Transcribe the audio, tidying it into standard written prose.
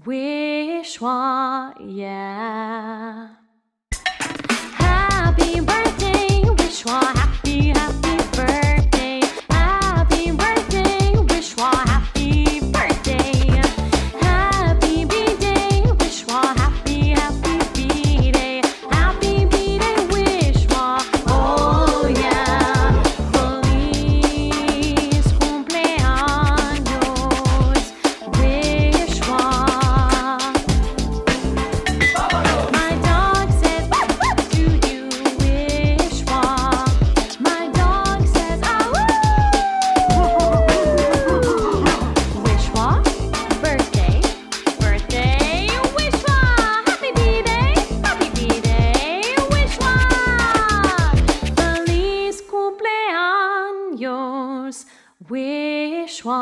Wishwa, yeah. Happy birthday, Wishwa, happy birthday. Happy birthday, Wishwa, happy birthday. Happy B-day, Wishwa, happy B-day. Happy B-day, Wishwa, oh yeah. Feliz cumpleaños, Wishwa. My dog says woof woof to you, Wishwa. My dog says ah woo. Wishwa, birthday, Wishwa. Happy B-day, Wishwa. Feliz cumpleaños, Wishwa.